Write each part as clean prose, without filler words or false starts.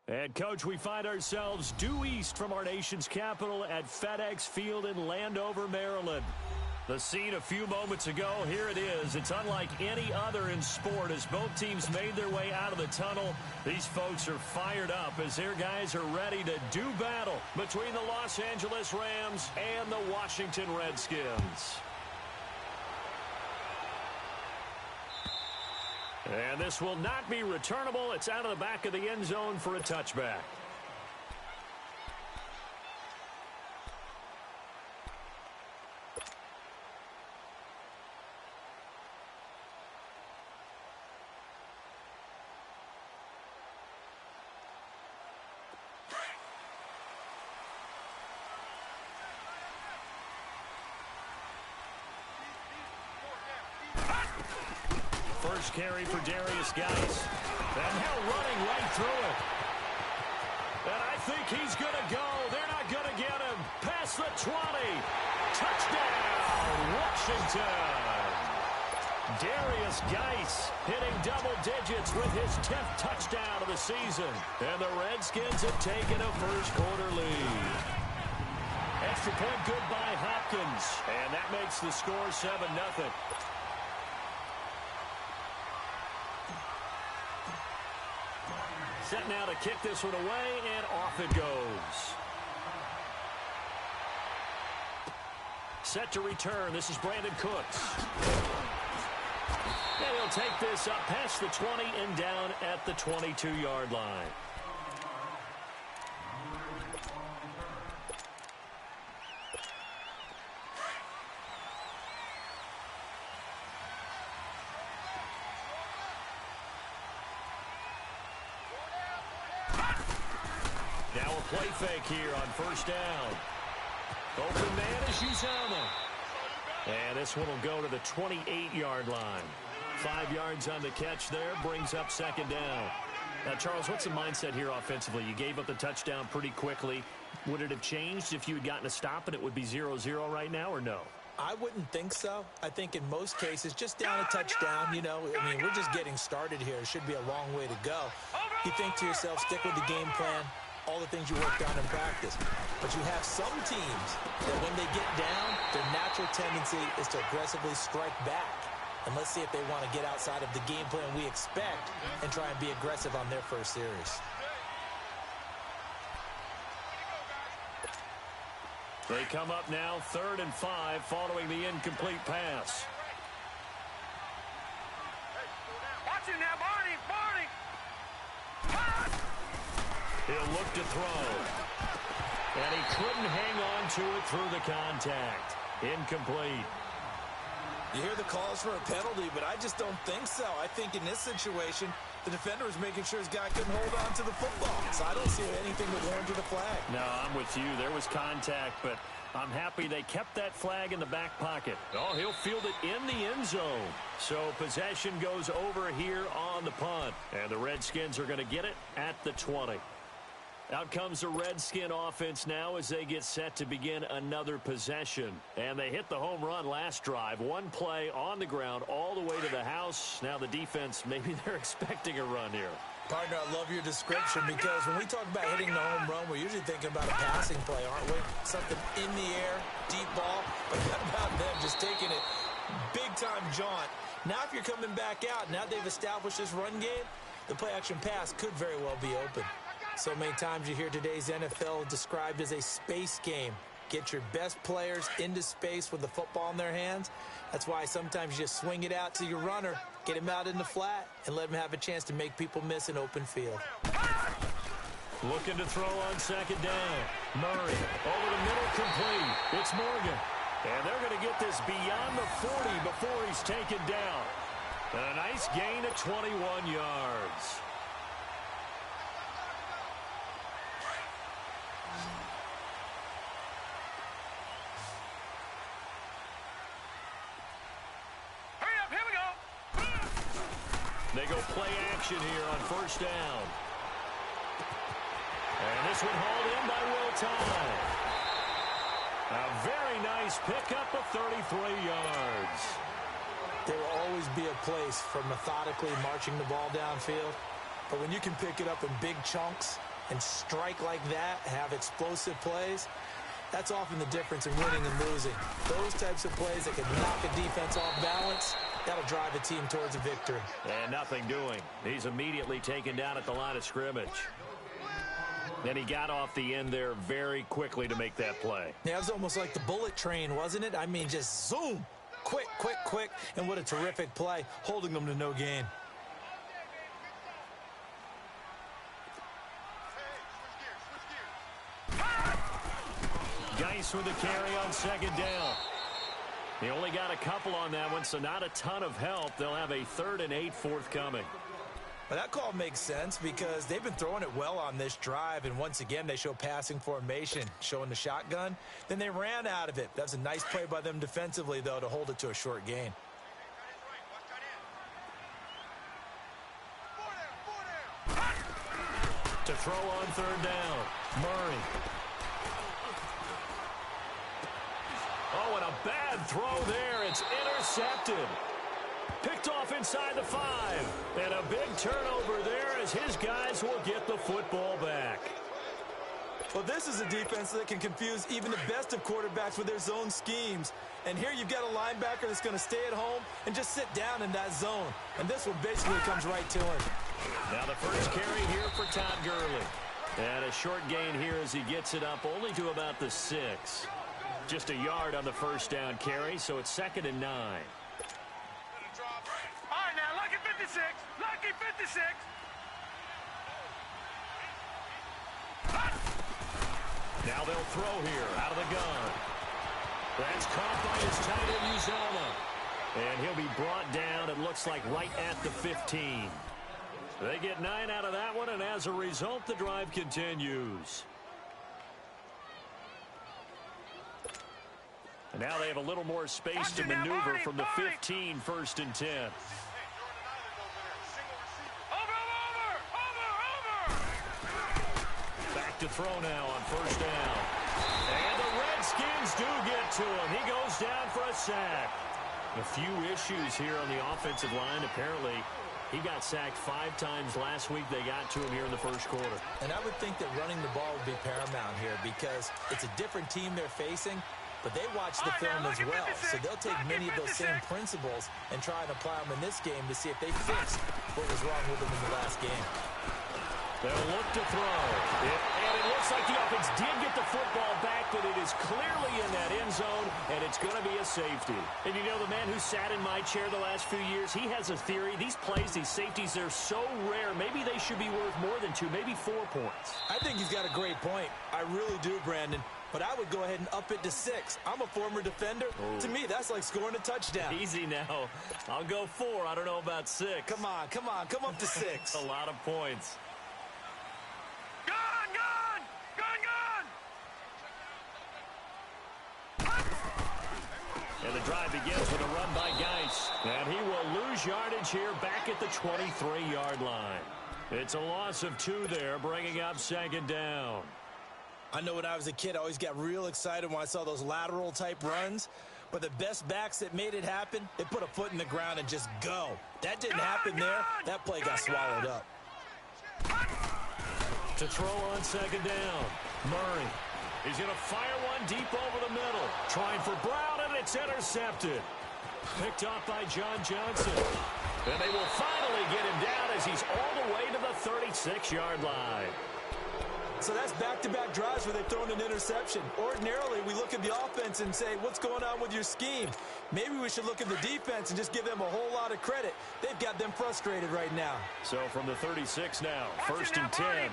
And, Coach, we find ourselves due east from our nation's capital at FedEx Field in Landover, Maryland. The scene a few moments ago, here it is. It's unlike any other in sport as both teams made their way out of the tunnel. These folks are fired up as their guys are ready to do battle between the Los Angeles Rams and the Washington Redskins. And this will not be returnable. It's out of the back of the end zone for a touchback. First carry for Darius Geis. And now running right through it. And I think he's going to go. They're not going to get him. Past the 20. Touchdown, Washington. Darius Geis hitting double digits with his 10th touchdown of the season. And the Redskins have taken a first quarter lead. Extra point good by Hopkins. And that makes the score 7-0. Set now to kick this one away, and off it goes. Set to return. This is Brandon Cooks. And he'll take this up past the 20 and down at the 22-yard line. Now a play fake here on first down. Open man is Uzama. And this one will go to the 28-yard line. 5 yards on the catch there, brings up second down. Now, Charles, what's the mindset here offensively? You gave up the touchdown pretty quickly. Would it have changed if you had gotten a stop and it would be 0-0 right now, or no? I wouldn't think so. I think in most cases, just down a touchdown, you know, I mean, we're just getting started here. It should be a long way to go. You think to yourself, stick with the game plan, all the things you worked on in practice. But you have some teams that when they get down, their natural tendency is to aggressively strike back. And let's see if they want to get outside of the game plan we expect and try and be aggressive on their first series. They come up now 3rd and 5 following the incomplete pass. Watch him now, Barney! He'll look to throw. And he couldn't hang on to it through the contact. Incomplete. You hear the calls for a penalty, but I just don't think so. I think in this situation, the defender was making sure his guy couldn't hold on to the football. So I don't see anything that warranted a flag. No, I'm with you. There was contact, but I'm happy they kept that flag in the back pocket. Oh, he'll field it in the end zone. So possession goes over here on the punt. And the Redskins are going to get it at the 20. Out comes the Redskin offense now as they get set to begin another possession. And they hit the home run last drive. One play on the ground all the way to the house. Now the defense, maybe they're expecting a run here. Partner, I love your description because when we talk about hitting the home run, we're usually thinking about a passing play, aren't we? Something in the air, deep ball. But what about them just taking it big-time jaunt? Now if you're coming back out, now they've established this run game, the play-action pass could very well be open. So many times you hear today's NFL described as a space game. Get your best players into space with the football in their hands. That's why sometimes you just swing it out to your runner, get him out in the flat, and let him have a chance to make people miss an open field. Looking to throw on second down. Murray over the middle, complete. It's Morgan. And they're going to get this beyond the 40 before he's taken down. And a nice gain of 21 yards. They go play action here on first down. And this one hauled in by Will Tye. A very nice pickup of 33 yards. There will always be a place for methodically marching the ball downfield. But when you can pick it up in big chunks and strike like that, have explosive plays, that's often the difference in winning and losing. Those types of plays that can knock a defense off balance, that'll drive a team towards a victory. And nothing doing. He's immediately taken down at the line of scrimmage. Then he got off the end there very quickly to make that play. Yeah, it was almost like the bullet train, wasn't it? I mean, just zoom. Quick, quick, quick. And what a terrific play, holding them to no gain. Geis with the carry on second down. He only got a couple on that one, so not a ton of help. They'll have a 3rd and 8 forthcoming. Well, that call makes sense because they've been throwing it well on this drive, and once again, they show passing formation, showing the shotgun. Then they ran out of it. That's a nice play by them defensively, though, to hold it to a short gain. To throw on 3rd down, Murray. Oh, and a bad throw there. It's intercepted. Picked off inside the 5. And a big turnover there as his guys will get the football back. Well, this is a defense that can confuse even the best of quarterbacks with their zone schemes. And here you've got a linebacker that's going to stay at home and just sit down in that zone. And this one basically comes right to him. Now the first carry here for Todd Gurley. And a short gain here as he gets it up only to about the 6. Just a yard on the first down carry, so it's 2nd and 9. All right, now, lucky 56. Lucky 56. Now they'll throw here out of the gun. That's caught by his tight end, Uzomah. And he'll be brought down, it looks like, right at the 15. They get 9 out of that one, and as a result, the drive continues. And now they have a little more space to maneuver from the 15, 1st and 10. Back to throw now on 1st down. And the Redskins do get to him. He goes down for a sack. A few issues here on the offensive line. Apparently, he got sacked 5 times last week. They got to him here in the first quarter. And I would think that running the ball would be paramount here because it's a different team they're facing, but they watch the film as well. So they'll take many of those same principles and try and apply them in this game to see if they fixed what was wrong with them in the last game. They'll look to throw. And it looks like the offense did get the football back, but it is clearly in that end zone, and it's going to be a safety. And you know, the man who sat in my chair the last few years, he has a theory. These plays, these safeties, they're so rare. Maybe they should be worth more than 2, maybe 4 points. I think he's got a great point. I really do, Brandon. But I would go ahead and up it to 6. I'm a former defender. Oh. To me, that's like scoring a touchdown. Easy now. I'll go 4. I don't know about 6. Come on. Come up to 6. A lot of points. And the drive begins with a run by Geis. And he will lose yardage here back at the 23-yard line. It's a loss of 2 there, bringing up 2nd down. I know when I was a kid, I always got real excited when I saw those lateral-type runs. But the best backs that made it happen, they put a foot in the ground and just go. That didn't happen there. That play got swallowed up. To throw on 2nd down, Murray. He's going to fire one deep over the middle. Trying for Brown, and it's intercepted. Picked off by John Johnson. And they will finally get him down as he's all the way to the 36-yard line. So that's back-to-back drives where they've thrown an interception. Ordinarily, we look at the offense and say, what's going on with your scheme? Maybe we should look at the defense and just give them a whole lot of credit. They've got them frustrated right now. So from the 36 now, 1st and 10.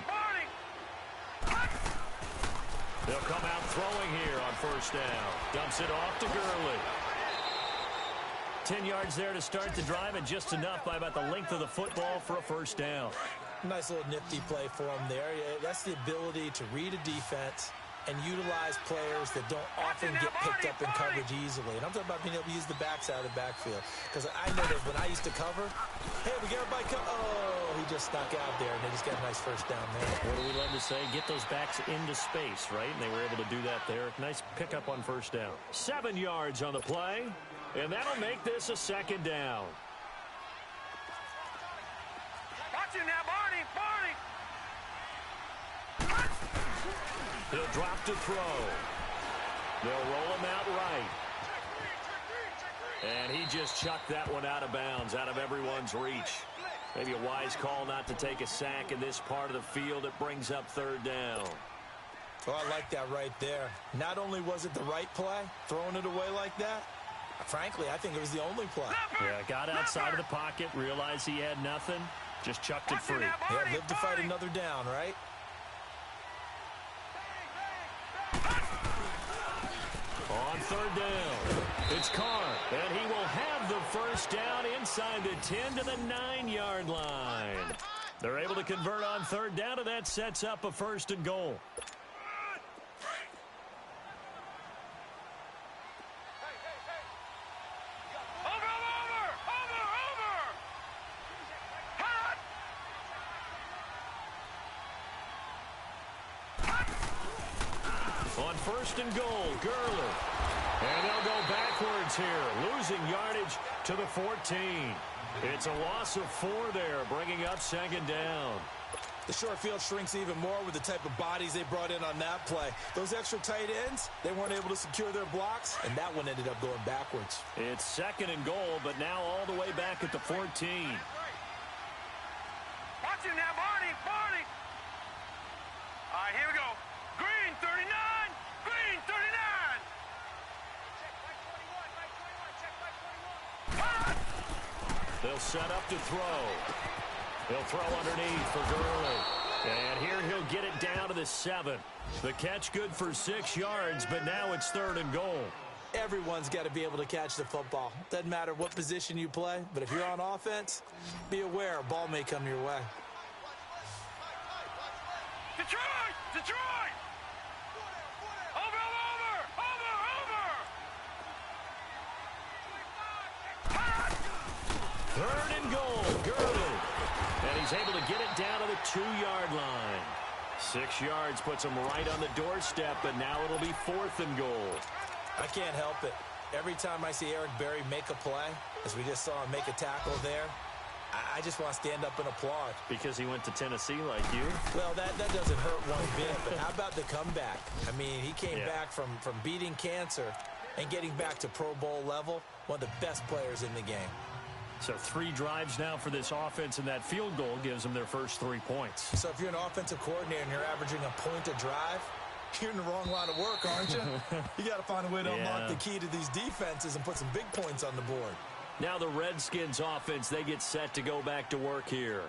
They'll come out throwing here on 1st down. Dumps it off to Gurley. 10 yards there to start the drive, and just enough by about the length of the football for a 1st down. Nice little nifty play for him there. That's the ability to read a defense and utilize players that don't often get picked up in coverage easily. And I'm talking about being able to use the backside of the backfield. Because I know that when I used to cover, hey, we got everybody oh, he just snuck out there, and they just got a nice 1st down there. What do we love to say? Get those backs into space, right? And they were able to do that there. Nice pickup on 1st down. 7 yards on the play, and that'll make this a 2nd down. Watch him now, Barney. He'll drop to throw. They'll roll him out right. And he just chucked that one out of bounds, out of everyone's reach. Maybe a wise call not to take a sack in this part of the field. It brings up third down. Oh, I like that right there. Not only was it the right play, throwing it away like that, frankly, I think it was the only play. Yeah, got outside of the pocket, realized he had nothing, just chucked it free. Yeah, live to fight another down, right? On third down, it's Carr, and he will have the first down inside the 10 to the 9-yard line. They're able to convert on third down, and that sets up a first and goal. On first and goal, Gurley. And they'll go backwards here, losing yardage to the 14. It's a loss of 4 there, bringing up second down. The short field shrinks even more with the type of bodies they brought in on that play. Those extra tight ends, they weren't able to secure their blocks, and that one ended up going backwards. It's second and goal, but now all the way back at the 14. Watch him now, Barney, Barney. All right, here we go. Green, 39. Green, 39. They'll set up to throw. They'll throw underneath for Gurley. And here he'll get it down to the 7. The catch good for 6 yards, but now it's third and goal. Everyone's got to be able to catch the football. Doesn't matter what position you play, but if you're on offense, be aware a ball may come your way. Detroit! Detroit! Over! Third and goal, Gurley. And he's able to get it down to the 2-yard line. 6 yards puts him right on the doorstep, but now it'll be fourth and goal. I can't help it. Every time I see Eric Berry make a play, as we just saw him make a tackle there, I just want to stand up and applaud. Because he went to Tennessee like you? Well, that doesn't hurt one bit, but how about the comeback? I mean, he came back from beating cancer and getting back to Pro Bowl level, one of the best players in the game. So 3 drives now for this offense, and that field goal gives them their first 3 points. So if you're an offensive coordinator and you're averaging a point a drive, you're in the wrong line of work, aren't you? You got to find a way to unlock the key to these defenses and put some big points on the board. Now the Redskins offense, they get set to go back to work here.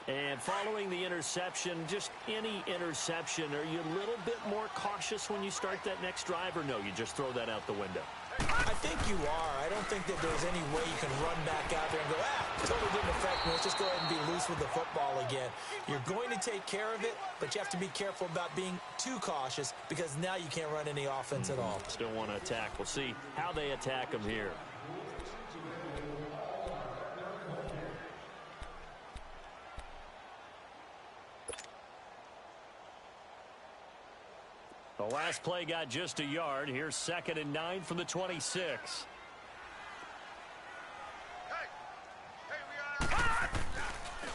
And following the interception, just any interception, are you a little bit more cautious when you start that next drive, or no, you just throw that out the window? I think you are. I don't think that there's any way you can run back out there and go, totally didn't affect me. Let's just go ahead and be loose with the football again. You're going to take care of it, but you have to be careful about being too cautious because now you can't run any offense at all. Still want to attack. We'll see how they attack them here. The last play got just a yard. Here's 2nd and 9 from the 26.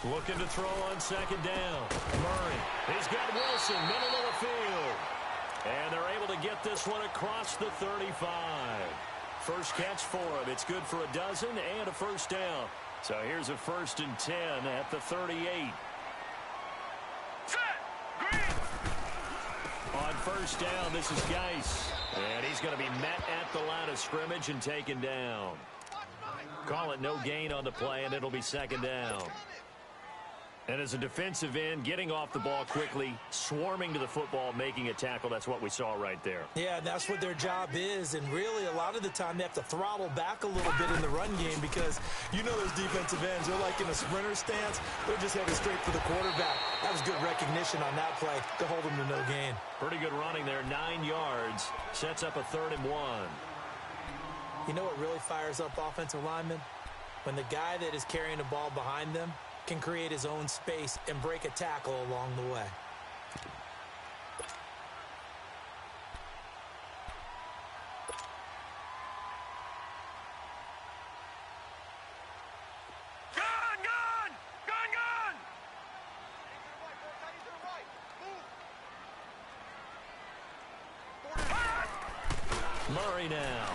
Looking to throw on 2nd down. Murray. He's got Wilson, middle of the field. And they're able to get this one across the 35. First catch for him. It's good for a dozen and a first down. So here's a 1st and 10 at the 38. On first down, this is Geis. And he's going to be met at the line of scrimmage and taken down. Call it no gain on the play, and it'll be 2nd down. And as a defensive end, getting off the ball quickly, swarming to the football, making a tackle, that's what we saw right there. Yeah, that's what their job is. And really, a lot of the time, they have to throttle back a little bit in the run game because you know those defensive ends, they're like in a sprinter stance. They're just headed straight for the quarterback. That was good recognition on that play to hold them to no gain. Pretty good running there, 9 yards. Sets up a 3rd and 1. You know what really fires up offensive linemen? When the guy that is carrying the ball behind them can create his own space and break a tackle along the way. Murray now.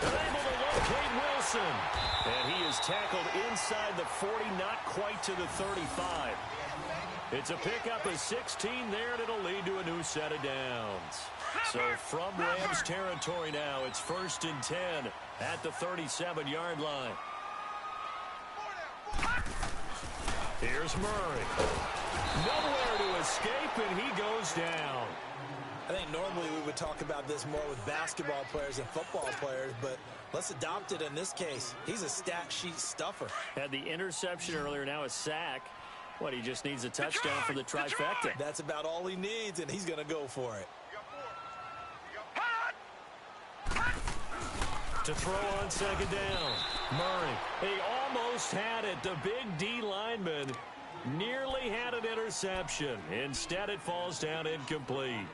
They're able to locate Wilson. And he is tackled inside the 40, not quite to the 35. It's a pickup of 16 there, and it'll lead to a new set of downs. So from Rams territory now, it's 1st and 10 at the 37-yard line. Here's Murray. Nowhere to escape, and he goes down. I think normally we would talk about this more with basketball players and football players, but let's adopt it in this case. He's a stat sheet stuffer. Had the interception earlier, now a sack. What, he just needs a touchdown for the trifecta. That's about all he needs, and he's going to go for it. To throw on 2nd down. Murray, he almost had it. The big D lineman nearly had an interception. Instead, it falls down incomplete.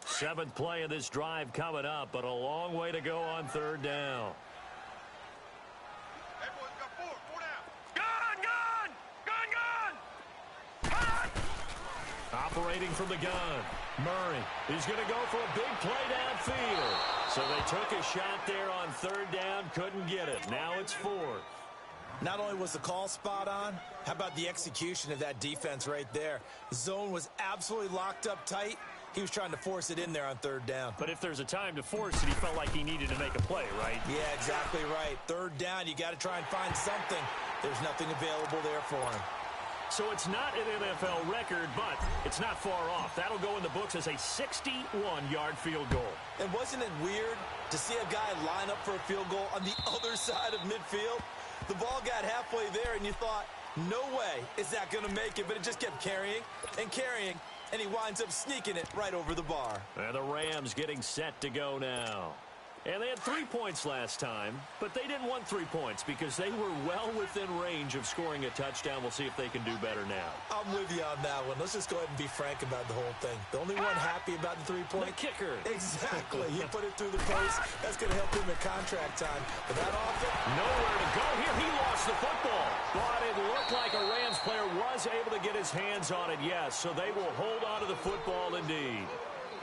Seventh play of this drive coming up, but a long way to go on 3rd down. Hey, boys, got four down. Gun! Operating from the gun. Murray, he's going to go for a big play downfield. So they took a shot there on 3rd down, couldn't get it. Now it's 4th. Not only was the call spot on, how about the execution of that defense right there? Zone was absolutely locked up tight. He was trying to force it in there on 3rd down. But if there's a time to force it, he felt like he needed to make a play, right? Yeah, exactly right. 3rd down, you got to try and find something. There's nothing available there for him. So it's not an NFL record, but it's not far off. That'll go in the books as a 61-yard field goal. And wasn't it weird to see a guy line up for a field goal on the other side of midfield? The ball got halfway there, and you thought, no way is that going to make it, but it just kept carrying and carrying, and he winds up sneaking it right over the bar. And the Rams getting set to go now. And they had 3 points last time, but they didn't want 3 points because they were well within range of scoring a touchdown. We'll see if they can do better now. I'm with you on that one. Let's just go ahead and be frank about the whole thing. The only one happy about the 3-point? The kicker. Exactly. He put it through the post. That's going to help him in contract time. But that offense... Nowhere to go here. He lost the football. But it looked like a Rams player was able to get his hands on it, yes. So they will hold on to the football indeed.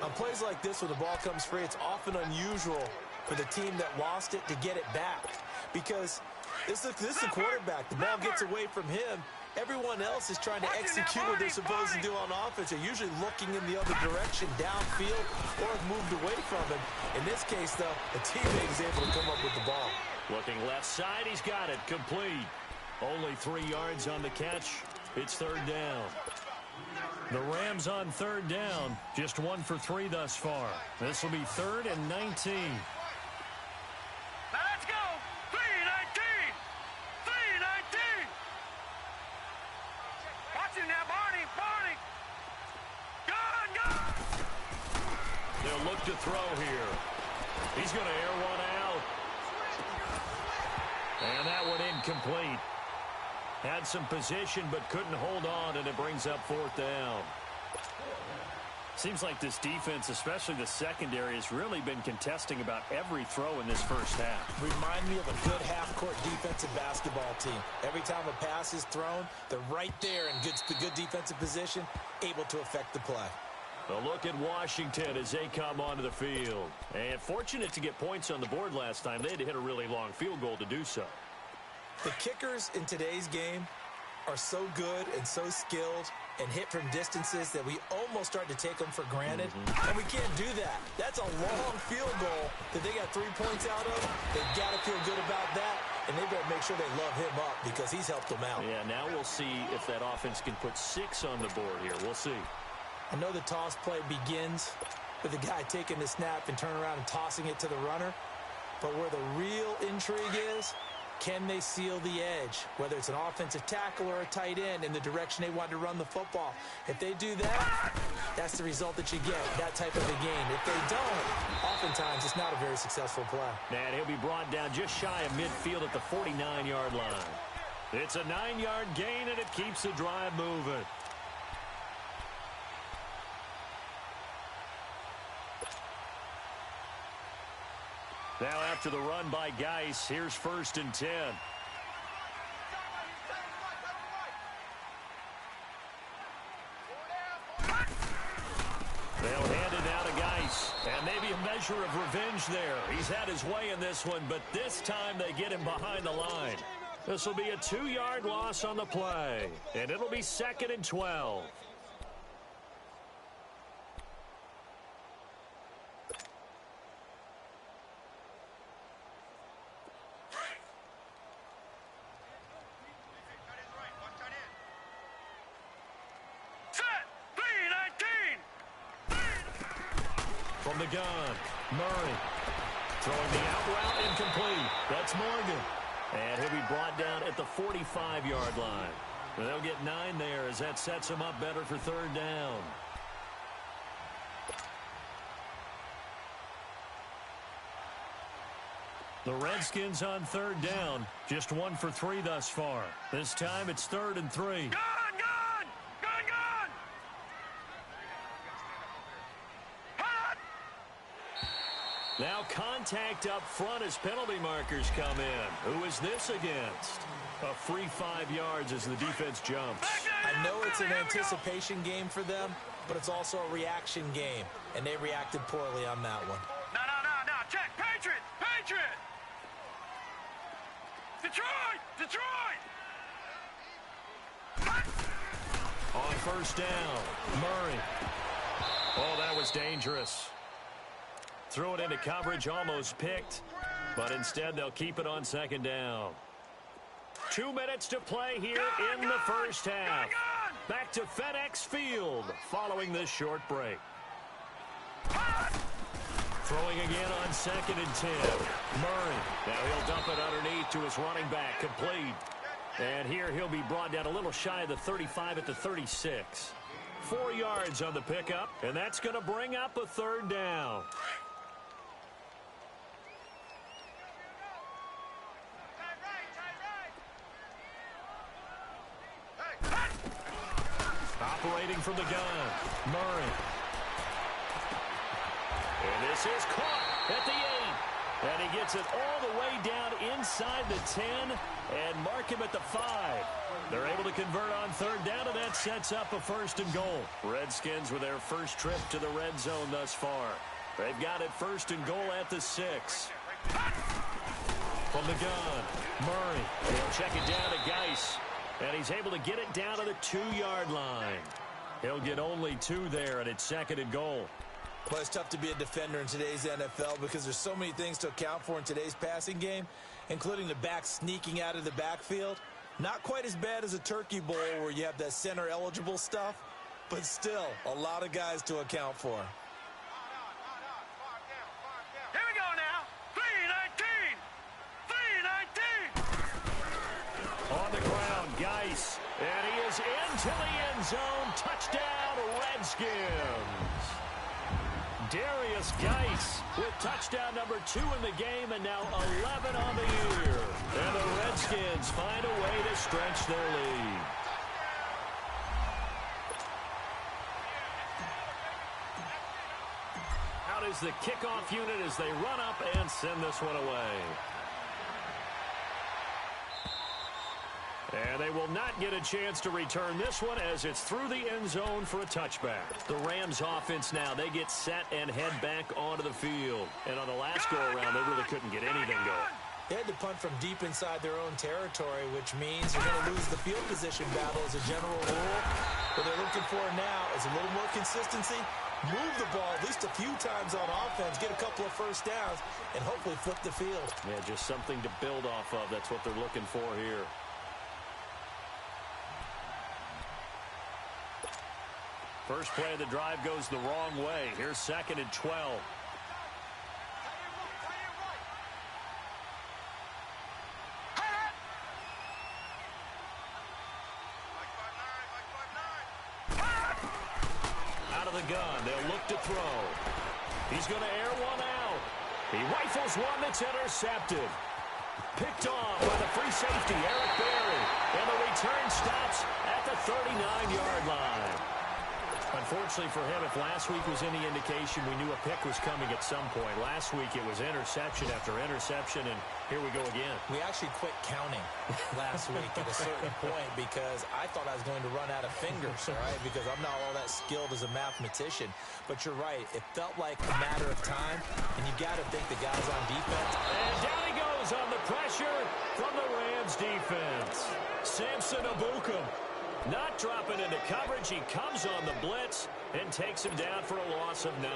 On plays like this where the ball comes free, it's often unusual for the team that lost it to get it back. Because this is the quarterback. The ball gets away from him. Everyone else is trying to execute what they're supposed to do on offense. They're usually looking in the other direction, downfield, or have moved away from him. In this case, though, the teammate is able to come up with the ball. Looking left side, he's got it. Complete. Only 3 yards on the catch. It's 3rd down. The Rams on 3rd down. Just 1 for 3 thus far. This will be 3rd and 19. Now let's go. 3-19. 3-19. Watch him now, Barney. Gun. They'll look to throw here. He's going to air one out. And that one incomplete. Had some position but couldn't hold on, and it brings up 4th down. Seems like this defense, especially the secondary, has really been contesting about every throw in this first half. Remind me of a good half-court defensive basketball team. Every time a pass is thrown, they're right there in good defensive position, able to affect the play. A look at Washington as they come onto the field. And fortunate to get points on the board last time. They had to hit a really long field goal to do so. The kickers in today's game are so good and so skilled and hit from distances that we almost start to take them for granted. And we can't do that. That's a long field goal that they got 3 points out of. They've got to feel good about that, and they better make sure they love him up because he's helped them out. Yeah, now we'll see if that offense can put 6 on the board here. We'll see. I know the toss play begins with the guy taking the snap and turning around and tossing it to the runner. But where the real intrigue is, can they seal the edge, whether it's an offensive tackle or a tight end, in the direction they want to run the football? If they do that, that's the result that you get, that type of a game. If they don't, oftentimes it's not a very successful play. And he'll be brought down just shy of midfield at the 49-yard line. It's a 9-yard gain, and it keeps the drive moving. Now after the run by Geis, here's 1st and 10. They'll hand it down to Geis. And maybe a measure of revenge there. He's had his way in this one, but this time they get him behind the line. This will be a 2-yard loss on the play. And it'll be 2nd and 12. From the gun, Murray throwing the out route incomplete. That's Morgan. And he'll be brought down at the 45-yard line. They'll get 9 there as that sets them up better for 3rd down. The Redskins on 3rd down, just 1 for 3 thus far. This time it's 3rd and 3. Now contact up front as penalty markers come in. Who is this against? A free 5 yards as the defense jumps. I know it's an anticipation game for them, but it's also a reaction game, and they reacted poorly on that one. No. Check. Patriot. Detroit. On 1st down, Murray. Oh, that was dangerous. Threw it into coverage, almost picked, but instead they'll keep it on 2nd down. 2 minutes to play here in the first half. Back to FedEx Field following this short break. Throwing again on 2nd and 10. Murray. Now he'll dump it underneath to his running back, complete. And here he'll be brought down a little shy of the 35 at the 36. 4 yards on the pickup, and that's going to bring up a 3rd down. Operating from the gun, Murray. And this is caught at the 8. And he gets it all the way down inside the 10 and mark him at the 5. They're able to convert on 3rd down, and that sets up a 1st and goal. Redskins with their first trip to the red zone thus far. They've got it 1st and goal at the 6. From the gun, Murray. He'll check it down to Geis. And he's able to get it down to the 2-yard line. He'll get only 2 there, and it's 2nd and goal. Well, it's tough to be a defender in today's NFL because there's so many things to account for in today's passing game, including the back sneaking out of the backfield. Not quite as bad as a turkey bowl where you have that center-eligible stuff, but still a lot of guys to account for. Here we go now. 319. On the ground, Geis. And he is into the end zone. Touchdown, Redskins. Darius Geis with touchdown number 2 in the game and now 11 on the year. And the Redskins find a way to stretch their lead. Out is the kickoff unit as they run up and send this one away. And they will not get a chance to return this one as it's through the end zone for a touchback. The Rams offense now, they get set and head back onto the field. And on the last go-around, they really couldn't get anything going. They had to punt from deep inside their own territory, which means you're going to lose the field position battle as a general rule. What they're looking for now is a little more consistency, move the ball at least a few times on offense, get a couple of first downs, and hopefully flip the field. Yeah, just something to build off of. That's what they're looking for here. First play of the drive goes the wrong way. Here's 2nd and 12. Out of the gun, they'll look to throw. He's going to air one out. He rifles one that's intercepted. Picked off by the free safety, Eric Berry. And the return stops at the 39-yard line. Unfortunately for him, if last week was any indication, we knew a pick was coming at some point. Last week it was interception after interception, and here we go again. We actually quit counting last week at a certain point because I thought I was going to run out of fingers, all right, because I'm not all that skilled as a mathematician. But you're right. It felt like a matter of time, and you got to think the guys on defense. And down he goes on the pressure from the Rams defense. Samson Abukum. Not dropping into coverage. He comes on the blitz and takes him down for a loss of 9.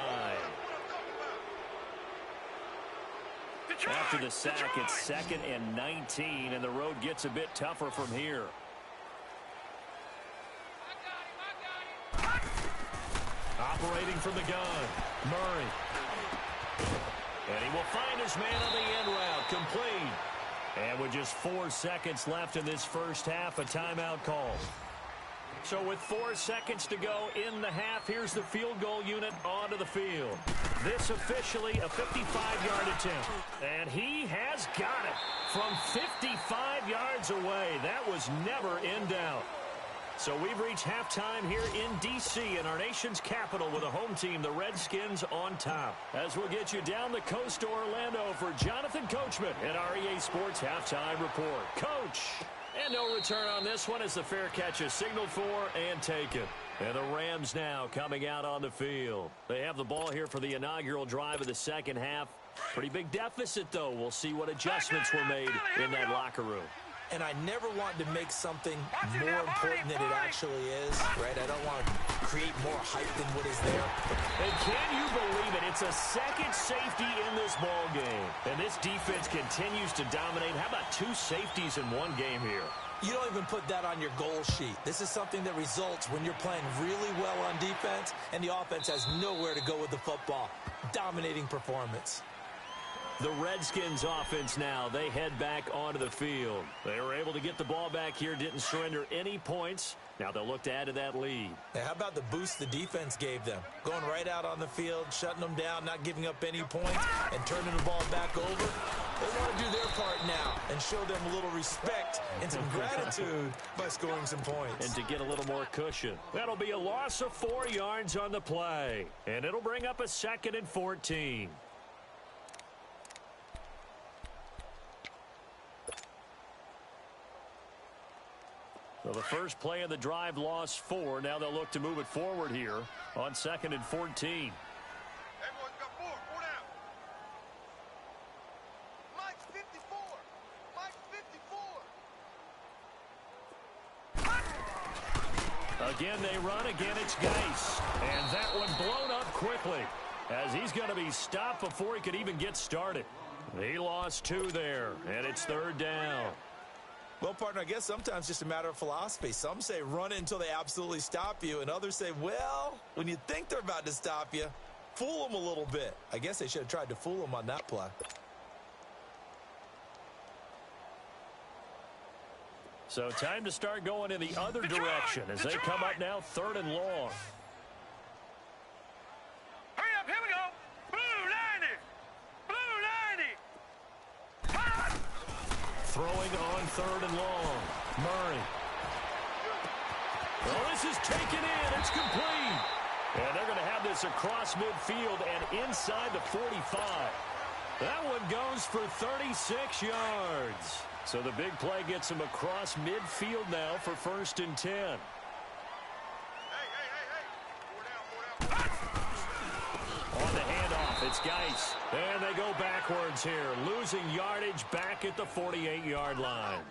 After the sack, it's 2nd and 19, and the road gets a bit tougher from here. Operating from the gun, Murray. And he will find his man on the end route, complete. And with just 4 seconds left in this first half, a timeout call. So with 4 seconds to go in the half, here's the field goal unit onto the field. This officially a 55-yard attempt. And he has got it from 55 yards away. That was never in doubt. So we've reached halftime here in D.C. in our nation's capital with a home team, the Redskins, on top. As we'll get you down the coast to Orlando for Jonathan Coachman at our EA Sports Halftime Report. Coach! And no return on this one as the fair catch is signaled for and taken. And the Rams now coming out on the field. They have the ball here for the inaugural drive of the second half. Pretty big deficit, though. We'll see what adjustments were made in that locker room. And I never want to make something more important than it actually is, right? I don't want to create more hype than what is there. And can you believe it? It's a second safety in this ball game. And this defense continues to dominate. How about 2 safeties in one game here? You don't even put that on your goal sheet. This is something that results when you're playing really well on defense and the offense has nowhere to go with the football. Dominating performance. The Redskins offense now, they head back onto the field. They were able to get the ball back here, didn't surrender any points. Now they'll look to add to that lead. Now, how about the boost the defense gave them? Going right out on the field, shutting them down, not giving up any points, and turning the ball back over. They want to do their part now and show them a little respect and some gratitude by scoring some points. And to get a little more cushion. That'll be a loss of 4 yards on the play. And it'll bring up a 2nd and 14. So the first play of the drive lost 4. Now they'll look to move it forward here on 2nd and 14. Everyone's got 4. 4 down. Mike's 54. Mike's 54. Again they run. Again it's Geis. And that one blown up quickly as he's going to be stopped before he could even get started. He lost 2 there, and it's 3rd down. Well, partner, I guess sometimes it's just a matter of philosophy. Some say run it until they absolutely stop you, and others say, well, when you think they're about to stop you, fool them a little bit. I guess they should have tried to fool them on that play. So time to start going in the other direction as they come up now 3rd and long. Hurry up, here we go. Blue 90. Blue 90. Throwing on 3rd and long. Murray. Well, this is taken in. It's complete. And they're going to have this across midfield and inside the 45. That one goes for 36 yards. So the big play gets him across midfield now for 1st and 10. Hey. 4 down. On the handoff, it's Geis. And they go backwards here, losing yardage back at the 48-yard line.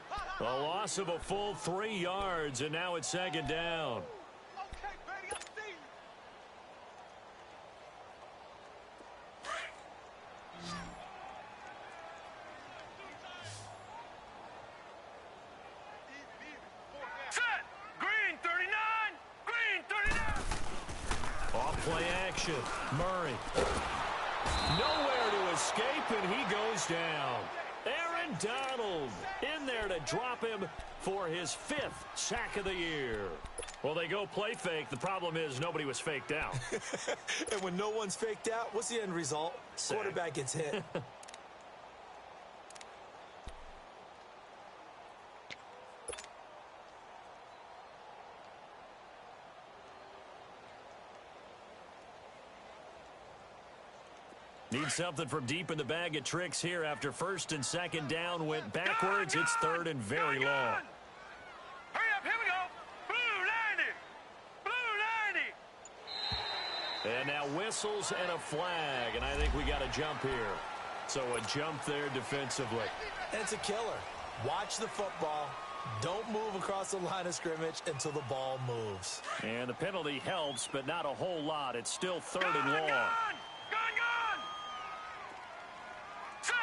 A loss of a full 3 yards, and now it's 2nd down. Okay, baby, I see you. Set. Green 39. Green 39. Off play action. Murray. Nowhere to escape, and he goes down. Aaron Donald in there to drop him for his 5th sack of the year. Well, they go play fake. The problem is nobody was faked out. And when no one's faked out, what's the end result? Sack. Quarterback gets hit. Need something from deep in the bag of tricks here after first and second down went backwards. It's third and very long. Hurry up, here we go. Blue 90. Blue 90. And now whistles and a flag, and I think we got a jump here. So a jump there defensively. And it's a killer. Watch the football. Don't move across the line of scrimmage until the ball moves. And the penalty helps, but not a whole lot. It's still third and long. Gun! Set!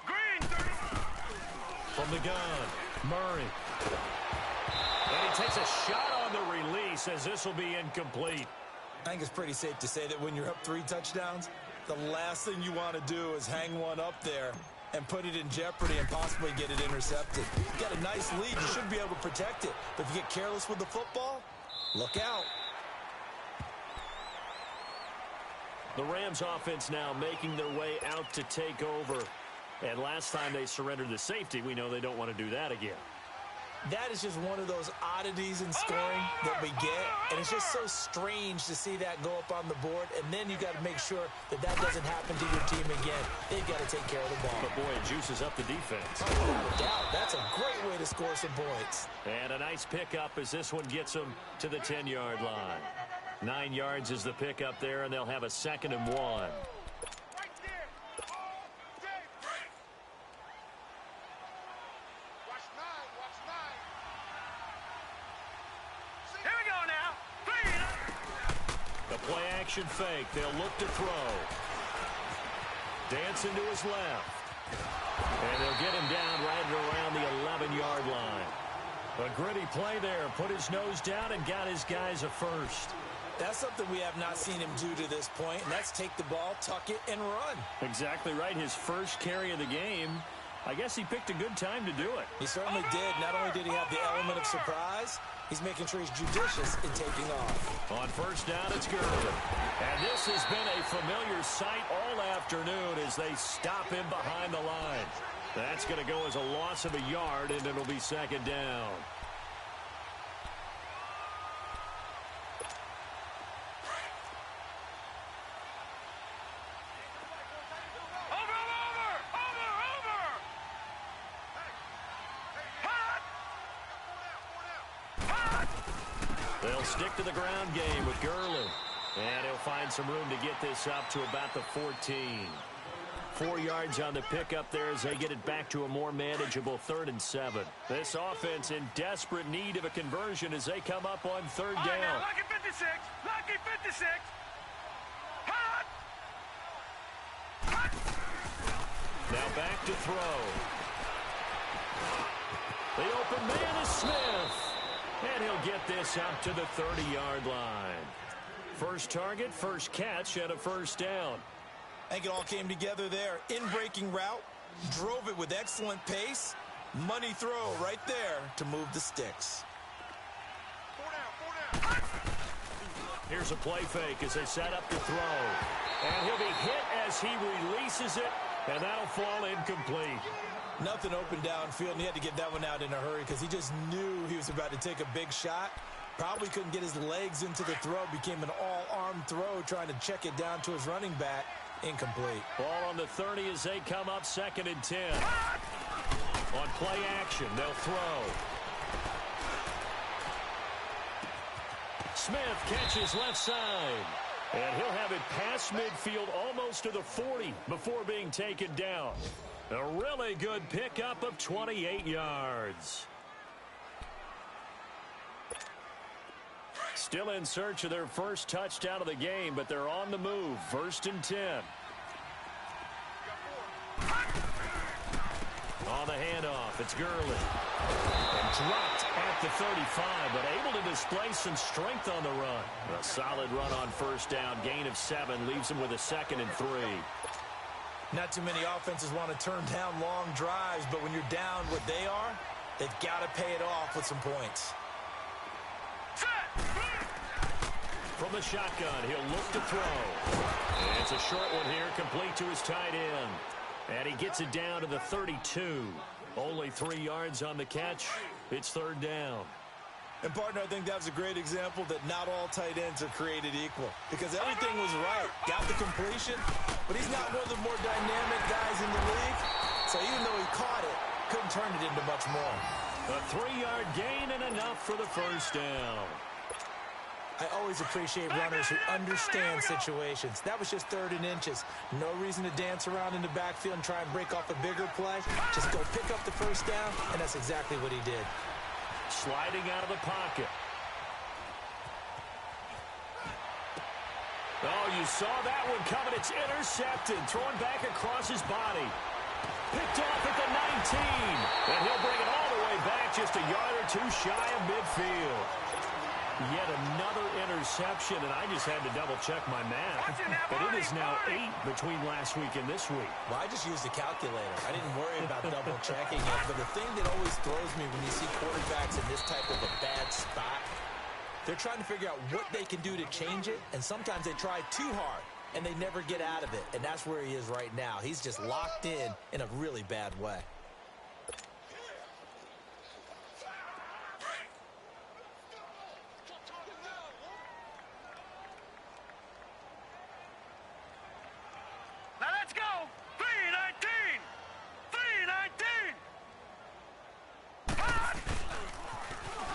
Green 30. From the gun, Murray. And he takes a shot on the release as this will be incomplete. I think it's pretty safe to say that when you're up 3 touchdowns, the last thing you want to do is hang one up there and put it in jeopardy and possibly get it intercepted. You've got a nice lead. You should be able to protect it. But if you get careless with the football, look out. The Rams offense now making their way out to take over. And last time they surrendered the safety, we know they don't want to do that again. That is just one of those oddities in scoring that we get. And it's just so strange to see that go up on the board. And then you got to make sure that that doesn't happen to your team again. They've got to take care of the ball. But, boy, it juices up the defense. Oh, without a doubt. That's a great way to score some points. And a nice pickup as this one gets them to the 10-yard line. 9 yards is the pickup there, and they'll have a 2nd and 1. Play-action fake. They'll look to throw. Dancing to his left. And they'll get him down right around the 11-yard line. A gritty play there. Put his nose down and got his guys a first. That's something we have not seen him do to this point, and that's take the ball, tuck it, and run. Exactly right. His first carry of the game. I guess he picked a good time to do it. He certainly did. Not only did he have the element of surprise, he's making sure he's judicious in taking off. On first down, it's Gurley. And this has been a familiar sight all afternoon as they stop him behind the line. That's going to go as a loss of a yard, and it'll be 2nd down. They'll stick to the ground game with Gurley. And he'll find some room to get this up to about the 14. 4 yards on the pickup there as they get it back to a more manageable 3rd and 7. This offense in desperate need of a conversion as they come up on 3rd down. Now, lucky 56. Lucky 56. Hot. Hot. Now back to throw. The open man is Smith. And he'll get this up to the 30-yard line. First target, first catch, and a first down. I think it all came together there. In-breaking route, drove it with excellent pace. Money throw right there to move the sticks. 4 down. Here's a play fake as they set up to throw. And he'll be hit as he releases it, and that'll fall incomplete. Nothing open downfield, and he had to get that one out in a hurry because he just knew he was about to take a big shot. Probably couldn't get his legs into the throw. Became an all-arm throw trying to check it down to his running back. Incomplete. Ball on the 30 as they come up 2nd and 10. On play action, they'll throw. Smith catches left side. And he'll have it past midfield almost to the 40 before being taken down. A really good pickup of 28 yards. Still in search of their first touchdown of the game, but they're on the move. 1st and 10. On the handoff, it's Gurley. And dropped at the 35, but able to display some strength on the run. A solid run on first down. Gain of 7 leaves him with a 2nd and 3. Not too many offenses want to turn down long drives, but when you're down what they are, they've got to pay it off with some points. From the shotgun, he'll look to throw. And it's a short one here, complete to his tight end. And he gets it down to the 32. Only 3 yards on the catch. It's 3rd down. And, partner, I think that was a great example that not all tight ends are created equal because everything was right. Got the completion, but he's not one of the more dynamic guys in the league. So even though he caught it, couldn't turn it into much more. A 3-yard gain and enough for the first down. I always appreciate runners who understand situations. That was just 3rd and inches. No reason to dance around in the backfield and try and break off a bigger play. Just go pick up the first down, and that's exactly what he did. Sliding out of the pocket. Oh, you saw that one coming. It's intercepted. Throwing back across his body. Picked off at the 19. And he'll bring it all the way back just a yard or two shy of midfield. Yet another interception, and I just had to double-check my math. But it is now 8 between last week and this week. Well, I just used a calculator. I didn't worry about double-checking it. But the thing that always throws me when you see quarterbacks in this type of a bad spot, they're trying to figure out what they can do to change it, and sometimes they try too hard, and they never get out of it. And that's where he is right now. He's just locked in a really bad way.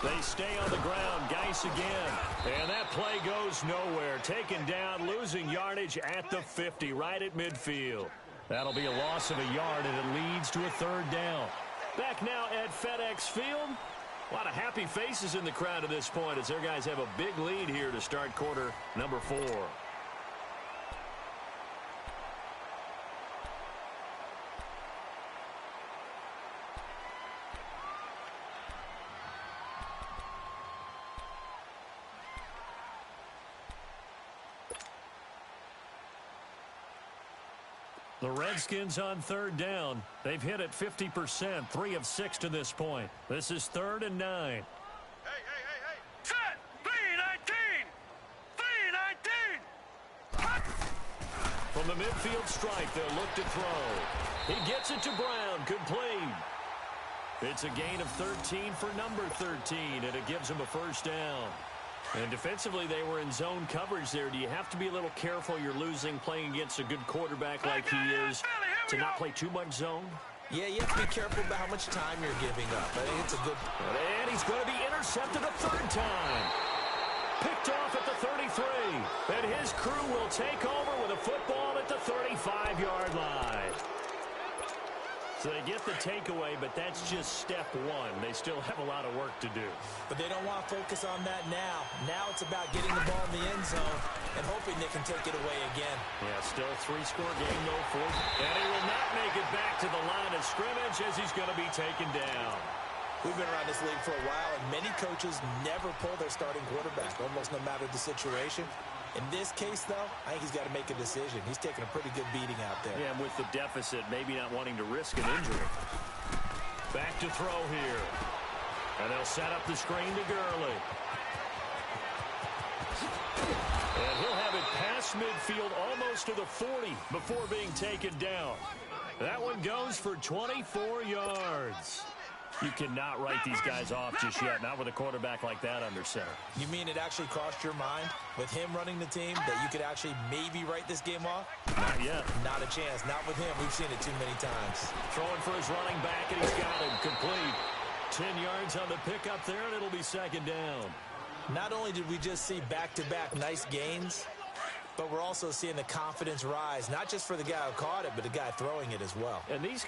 They stay on the ground. Geis again. And that play goes nowhere. Taken down, losing yardage at the 50, right at midfield. That'll be a loss of a yard, and it leads to a 3rd down. Back now at FedEx Field. A lot of happy faces in the crowd at this point as their guys have a big lead here to start quarter number 4. The Redskins on 3rd down. They've hit it 50%, 3 of 6 to this point. This is 3rd and 9. Hey. Set. 3-19. 3-19. From the midfield strike, they'll look to throw. He gets it to Brown. Complete. It's a gain of 13 for number 13, and it gives him a first down. And defensively, they were in zone coverage there. Do you have to be a little careful? You're losing playing against a good quarterback like he is to not play too much zone? Yeah, you have to be careful about how much time you're giving up. I think it's a good... And he's going to be intercepted a 3rd time. Picked off at the 33. And his crew will take over with a football at the 35-yard line. So they get the takeaway, but that's just step 1. They still have a lot of work to do. But they don't want to focus on that now. Now it's about getting the ball in the end zone and hoping they can take it away again. Yeah, still 3-score game, no 4th. And he will not make it back to the line of scrimmage as he's going to be taken down. We've been around this league for a while, and many coaches never pull their starting quarterback, almost no matter the situation. In this case, though, I think he's got to make a decision. He's taking a pretty good beating out there. Yeah, and with the deficit, maybe not wanting to risk an injury. Back to throw here. And they'll set up the screen to Gurley. And he'll have it past midfield almost to the 40 before being taken down. That one goes for 24 yards. You cannot write these guys off just yet, not with a quarterback like that under center. You mean it actually crossed your mind with him running the team that you could actually maybe write this game off? Not yet. Not a chance. Not with him. We've seen it too many times. Throwing for his running back, and he's got him complete. 10 yards on the pickup there, and it'll be 2nd down. Not only did we just see back-to-back nice gains, but we're also seeing the confidence rise, not just for the guy who caught it, but the guy throwing it as well. And these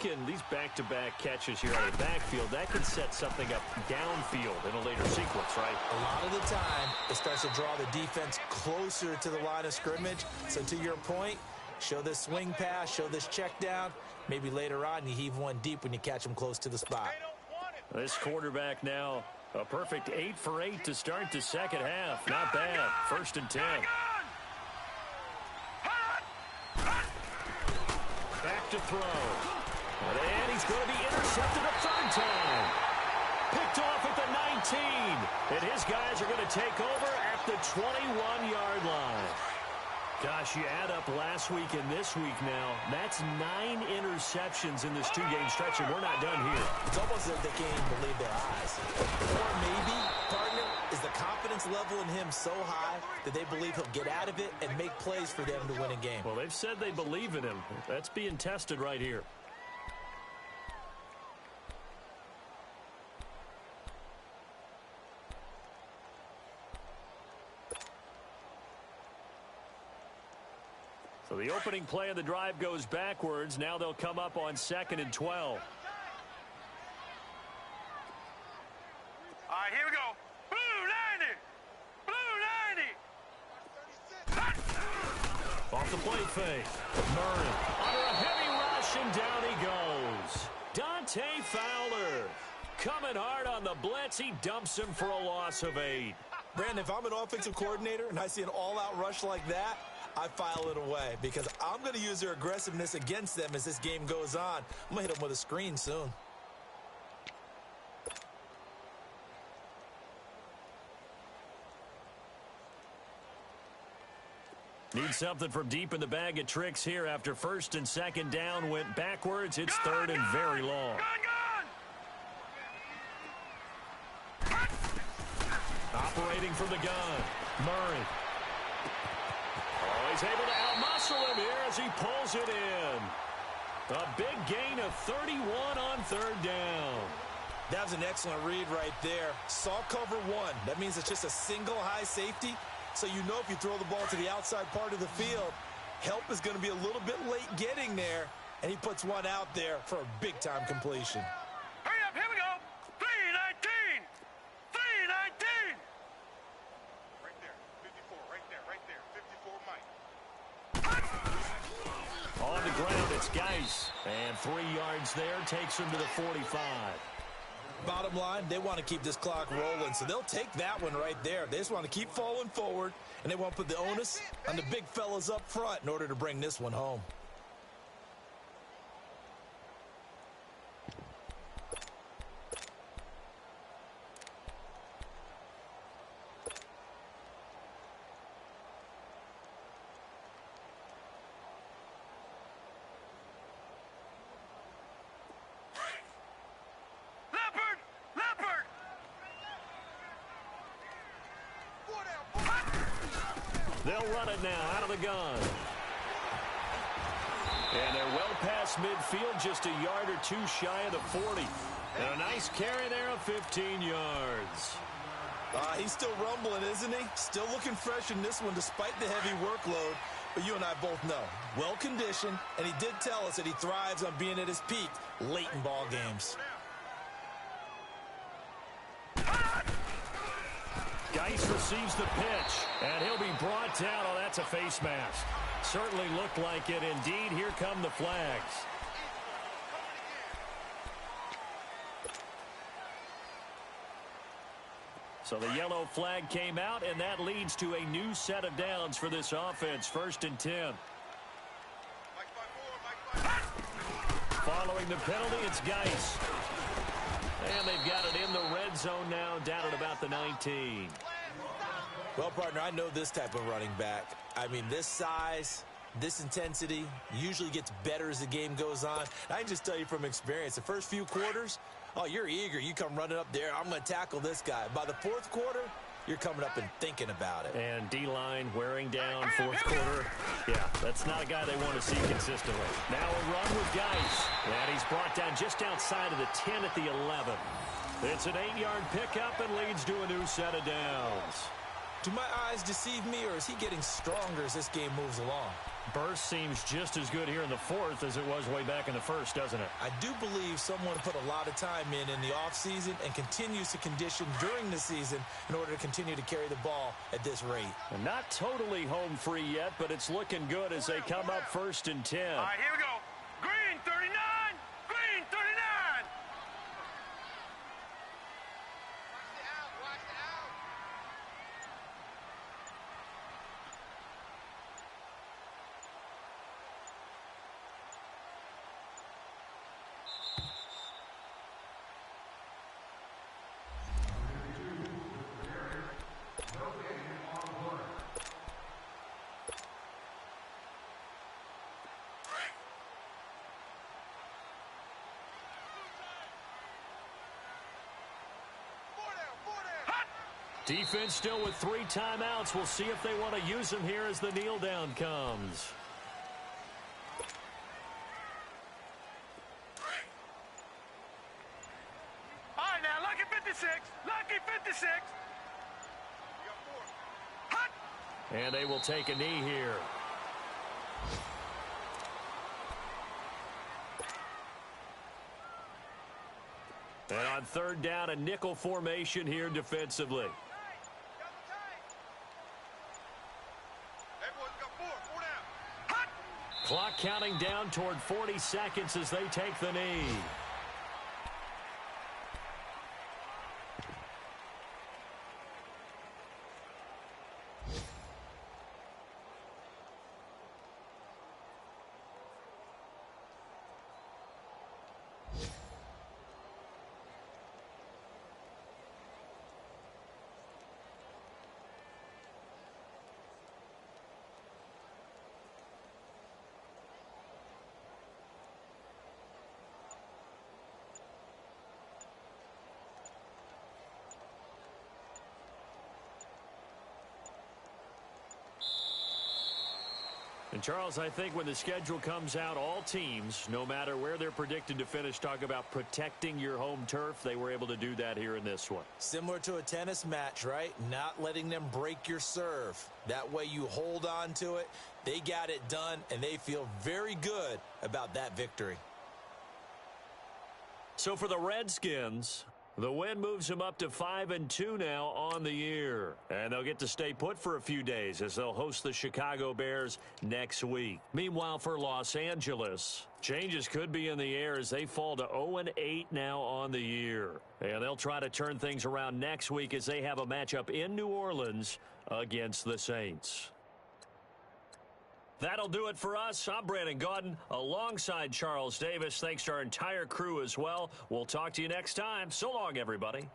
back-to-back catches here out of the backfield, that can set something up downfield in a later sequence, right? A lot of the time, it starts to draw the defense closer to the line of scrimmage. So to your point, show this swing pass, show this check down. Maybe later on, you heave one deep when you catch him close to the spot. This quarterback now, a perfect 8 for 8 to start the second half. Not bad. 1st and 10. Back to throw. And he's going to be intercepted a 3rd time. Picked off at the 19. And his guys are going to take over at the 21-yard line. Gosh, you add up last week and this week now, that's 9 interceptions in this 2-game stretch, and we're not done here. It's almost like they can't even believe their eyes. Or maybe, partner, confidence level in him so high that they believe he'll get out of it and make plays for them to win a game. Well, they've said they believe in him. That's being tested right here. So the opening play of the drive goes backwards. Now they'll come up on 2nd and 12. All right, here we go. Blue 90. Blue 90. Off the play fake. Murray under a heavy rush, and down he goes. Dante Fowler coming hard on the blitz. He dumps him for a loss of 8. Brandon, if I'm an offensive coordinator and I see an all-out rush like that, I file it away because I'm going to use their aggressiveness against them as this game goes on. I'm going to hit them with a screen soon. Need something from deep in the bag of tricks here after 1st and 2nd down went backwards. It's 3rd and very long. Operating from the gun, Murray. Oh, he's able to outmuscle him here as he pulls it in. A big gain of 31 on 3rd down. That was an excellent read right there. Saw cover 1. That means it's just a single high safety. So you know if you throw the ball to the outside part of the field, help is going to be a little bit late getting there. And he puts one out there for a big-time completion. Hurry up, here we go. 319. 319. Right there, 54, right there, 54, Mike. On the ground, it's Geis. And 3 yards there takes him to the 45. Bottom line, they want to keep this clock rolling, so they'll take that one right there. They just want to keep falling forward, and they want to put the onus on the big fellas up front in order to bring this one home. They'll run it now out of the gun. And they're well past midfield, just a yard or two shy of the 40. And a nice carry there of 15 yards. He's still rumbling, isn't he? Still looking fresh in this one despite the heavy workload. But you and I both know, well-conditioned, and he did tell us that he thrives on being at his peak late in ball games. Geis receives the pitch, and he'll be brought down. Oh, that's a face mask. Certainly looked like it. Indeed, here come the flags. So the yellow flag came out, and that leads to a new set of downs for this offense. 1st and 10. Following the penalty, it's Geis. And they've got it in the red zone now, down at about the 19. Well, partner, I know this type of running back. I mean, this size, this intensity usually gets better as the game goes on. I can just tell you from experience, the first few quarters, oh, you're eager. You come running up there, I'm going to tackle this guy. By the 4th quarter, you're coming up and thinking about it. And D-line wearing down 4th quarter. Yeah, that's not a guy they want to see consistently. Now a run with Geis. And he's brought down just outside of the 10 at the 11. It's an 8-yard pickup and leads to a new set of downs. Do my eyes deceive me, or is he getting stronger as this game moves along? Burst seems just as good here in the 4th as it was way back in the 1st, doesn't it? I do believe someone put a lot of time in the offseason and continues to condition during the season in order to continue to carry the ball at this rate. And not totally home free yet, but it's looking good as they come up 1st and 10. All right, here we go. Green 39. Green 39. Defense still with 3 timeouts. We'll see if they want to use them here as the kneel down comes. All right, now, lucky 56. Lucky 56. Hot. And they will take a knee here. And on 3rd down, a nickel formation here defensively. Clock counting down toward 40 seconds as they take the knee. And, Charles, I think when the schedule comes out, all teams, no matter where they're predicted to finish, talk about protecting your home turf. They were able to do that here in this one. Similar to a tennis match, right? Not letting them break your serve. That way you hold on to it. They got it done, and they feel very good about that victory. So for the Redskins, the win moves them up to 5-2 now on the year. And they'll get to stay put for a few days as they'll host the Chicago Bears next week. Meanwhile, for Los Angeles, changes could be in the air as they fall to 0-8 now on the year. And they'll try to turn things around next week as they have a matchup in New Orleans against the Saints. That'll do it for us. I'm Brandon Gaudin alongside Charles Davis. Thanks to our entire crew as well. We'll talk to you next time. So long, everybody.